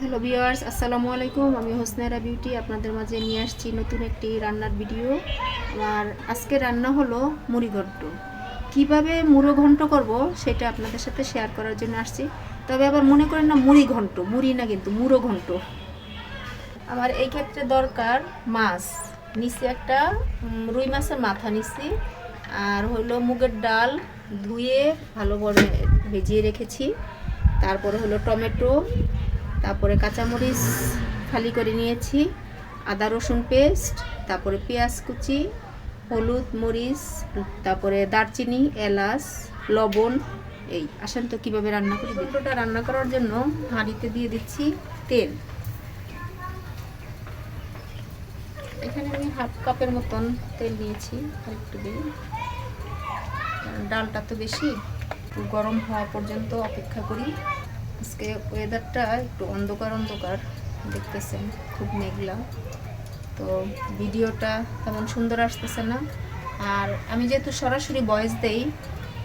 Hello viewers, আসসালামু আলাইকুম। আমি হোসনাইরা বিউটি আপনাদের মাঝে নিয়ে আসছি নতুন একটি রান্নার ভিডিও। আমার আজকে রান্না হলো মুড়ি ঘন্ট। কীভাবে মুড়ো ঘন্ট করব সেটা আপনাদের সাথে শেয়ার করার জন্য আসছি। তবে আবার মনে করেন না মুড়ি ঘন্ট, মুড়ি না কিন্তু মুড়ো ঘন্ট। আমার এই ক্ষেত্রে দরকার মাছ নিছি, একটা রুই মাছের মাথা নিছি, আর হলো মুগের ডাল ধুয়ে ভালোভাবে ভেজিয়ে রেখেছি। তারপরে হলো টমেটো, তারপরে কাঁচামরিচ ফালি করে নিয়েছি, আদা রসুন পেস্ট, তারপরে পেঁয়াজ কুচি, হলুদ মরিচ, তারপরে দারচিনি, এলাচ, লবণ। এই আসেন তো কীভাবে রান্না করি। ঘন্টটা রান্না করার জন্য হাঁড়িতে দিয়ে দিচ্ছি তেল। এখানে আমি হাফ কাপের মতন তেল নিয়েছি, আর একটু দিই, কারণ ডালটা তো বেশি। একটু গরম হওয়া পর্যন্ত অপেক্ষা করি। আজকে ওয়েদারটা একটু অন্ধকার অন্ধকার দেখতেছেন, খুব মেঘলা, তো ভিডিওটা তেমন সুন্দর আসতেছে না। আর আমি যেহেতু সরাসরি ভয়েস দেই,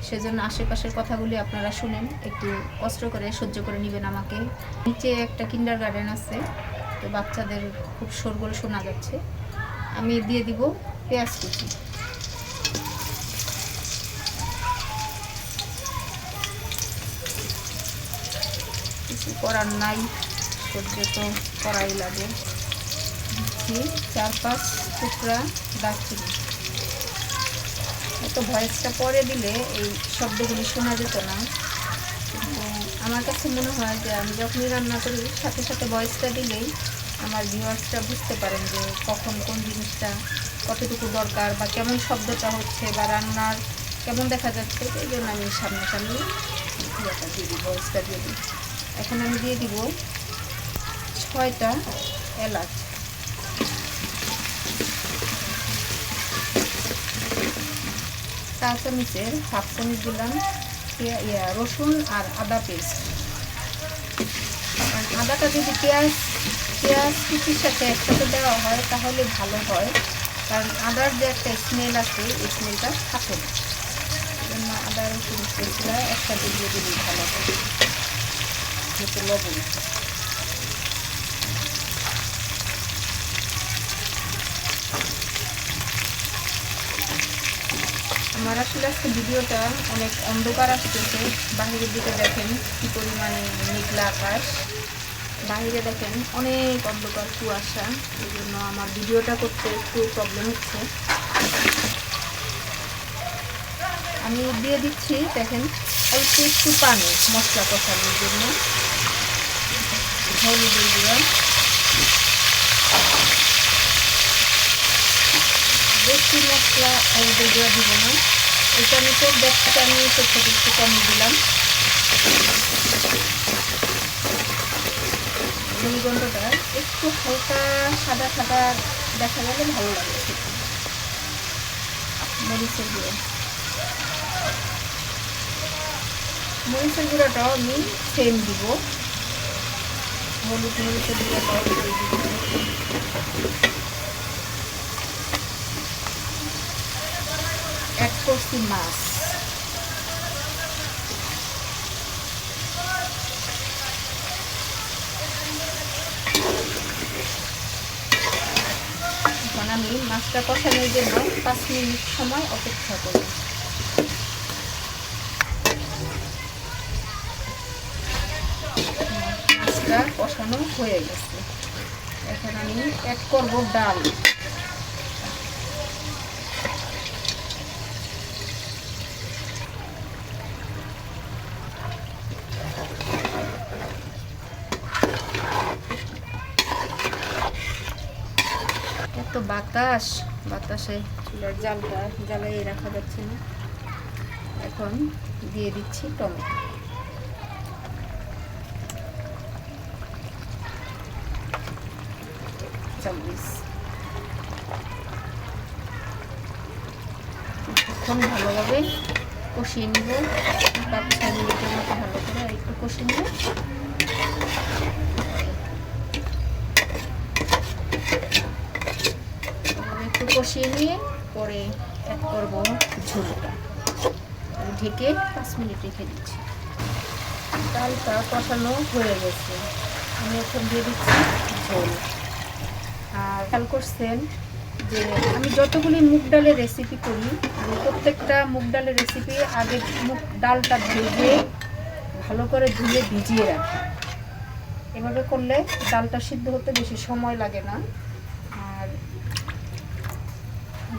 সেজন্য আশেপাশের কথাগুলি আপনারা শুনেন, একটু কষ্ট করে সহ্য করে নেবেন আমাকে। নিচে একটা কিন্ডারগার্টেন আছে, তো বাচ্চাদের খুব শোরগোল শোনা যাচ্ছে। আমি দিয়ে দিব পেঁয়াজ কুচি। কিছু করার নাই, সহ্য তো করাই লাগে। দিচ্ছি 4-5 টুকরা দারচিনি। এত ভয়েসটা পরে দিলে এই শব্দগুলি শোনা যেত না, কিন্তু আমার কাছে মনে হয় যে আমি যখনই রান্না করি সাথে সাথে ভয়েসটা দিলেই আমার ভিউয়ার্সটা বুঝতে পারেন যে কখন কোন জিনিসটা কতটুকু দরকার, বা কেমন শব্দটা হচ্ছে, বা রান্নার কেমন দেখা যাচ্ছে। এই জন্য আমি সামনাসামনি ইয়েটা দিয়ে দিই, ভয়েসটা দিয়ে দিই। এখন আমি দিয়ে দিব 6টা এলাচ, চা চামচের হাফ চামচ দিলাম রসুন আর আদা পেস্ট। কারণ আদাটা যদি পেঁয়াজ কুচির সাথে একসাথে দেওয়া হয় তাহলে ভালো হয়, কারণ আদার যে একটা স্মেল আছে এই স্মেলটা থাকে না। এই জন্য আদা রসুন পেস্টটা একসাথে দিয়ে দিলে ভালো হয়। যেহেতু লবণ, আমার আসলে আজকে ভিডিওটা অনেক অন্ধকার আসতেছে। বাহিরের দিকে দেখেন কী পরিমাণে মেঘলা আকাশ, বাহিরে দেখেন অনেক অন্ধকার কুয়াশা, এই জন্য আমার ভিডিওটা করতে একটু প্রবলেম হচ্ছে। আমি দিয়ে দিচ্ছি দেখেন অল্প একটু পানি মশলা কষানোর জন্য। হলুদের গুঁড়া, বেশি মশলা হলুদের গুঁড়া দিব না। এটা আমি তো দেখতে আমি ছোট্ট একটু কম দিলাম। মুড়ি ঘন্টটা একটু হালকা সাদা সাদা দেখা গেলে ভালো লাগে খেতে। মরিচের গুঁড়ো, মরিচের গুঁড়োটাও আমি সেম দিব। হলুদ মরিচের গুঁড়োটাও দিয়ে দিব। অ্যাড করছি মাছ। এখন আমি মাছটা কষানোর জন্য 5 মিনিট সময় অপেক্ষা করি। মাছটা কষানো হয়ে গেছে, এখন আমি অ্যাড করব ডাল। এত বাতাসে চুলার জালটা জ্বালিয়ে রাখা যাচ্ছে না। এখন দিয়ে দিচ্ছি টমেটো। এখন ভালোভাবে কষিয়ে নিব, 5-6 মিনিটের মতো ভালো করে একটু কষিয়ে নিব। একটু কষিয়ে নিয়ে পরে অ্যাড করব ঝোলটা। ঢেকে 5 মিনিট রেখে দিচ্ছি। ডালটা কষানো হয়ে গেছে, আমি এখন দিয়ে দিচ্ছি ঝোল। আর খেয়াল করছেন যে আমি যতগুলি মুগ ডালের রেসিপি করি, আমি প্রত্যেকটা মুগ ডালের রেসিপি আগে মুগ ডালটা ভেজে ভালো করে ধুয়ে ভিজিয়ে রাখি। এভাবে করলে ডালটা সিদ্ধ হতে বেশি সময় লাগে না। আর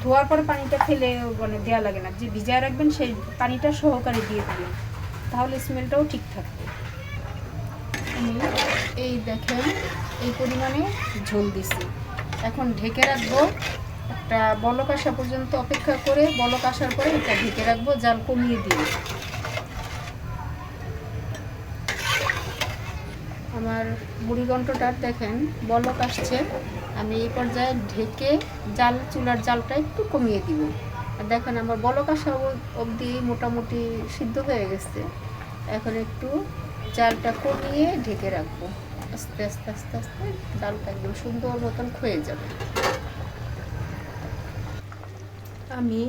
ধোয়ার পর পানিটা ফেলে মানে দেওয়া লাগে না, যে ভিজিয়ে রাখবেন সেই পানিটা সহকারে দিয়ে দিবেন, তাহলে স্মেলটাও ঠিক থাকবে। আমি এই দেখেন এই পরিমাণে ঝোল দিছি। এখন ঢেকে রাখবো, একটা বলক আসা পর্যন্ত অপেক্ষা করে বলক আসার পরে এটা ঢেকে রাখবো, জাল কমিয়ে দিয়ে। আমার মুড়িঘণ্টটা দেখেন বলক আসছে, আমি এই পর্যায়ে ঢেকে চুলার জালটা একটু কমিয়ে দিব। আর দেখেন আমার বলক আসা অবধি মোটামুটি সিদ্ধ হয়ে গেছে। এখন একটু জালটা কমিয়ে ঢেকে রাখবো, আস্তে আস্তে আস্তে আস্তে ডালটা একদম সুন্দর মতন ক্ষয়ে যাবে। আমি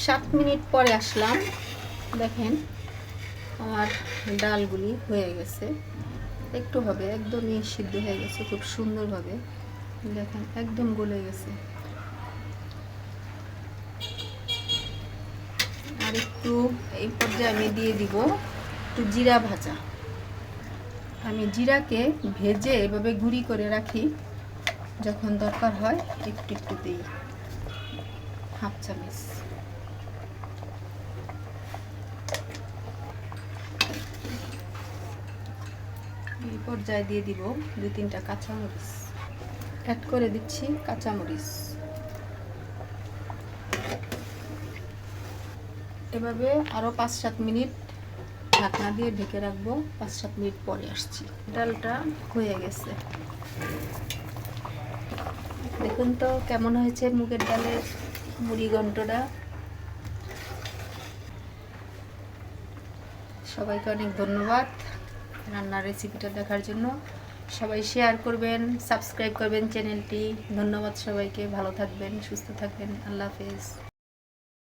7 মিনিট পরে আসলাম, দেখেন আমার ডালগুলি হয়ে গেছে, একটু হবে একদমই সিদ্ধ হয়ে গেছে খুব সুন্দরভাবে, দেখেন একদম গলে গেছে। আর একটু এই পর্যায়ে আমি দিয়ে দিব একটু জিরা ভাজা। আমি জিরাকে ভেজে এভাবে গুঁড়ি করে রাখি, যখন দরকার হয় একটু একটু দিই, হাফ চামচ। এই পর্যায়ে দিয়ে দিব 2-3টা কাঁচামরিচ, অ্যাড করে দিচ্ছি কাঁচামরিচ। এভাবে আরও 5-7 মিনিট ঢাকনা দিয়ে ঢেকে রাখবো। 5-7 মিনিট পরে আসছি। ডালটা হয়ে গেছে, দেখুন তো কেমন হয়েছে মুগের ডালের মুড়িঘণ্টটা। সবাইকে অনেক ধন্যবাদ রান্নার রেসিপিটা দেখার জন্য। সবাই শেয়ার করবেন, সাবস্ক্রাইব করবেন চ্যানেলটি। ধন্যবাদ সবাইকে, ভালো থাকবেন, সুস্থ থাকবেন, আল্লাহ হাফেজ।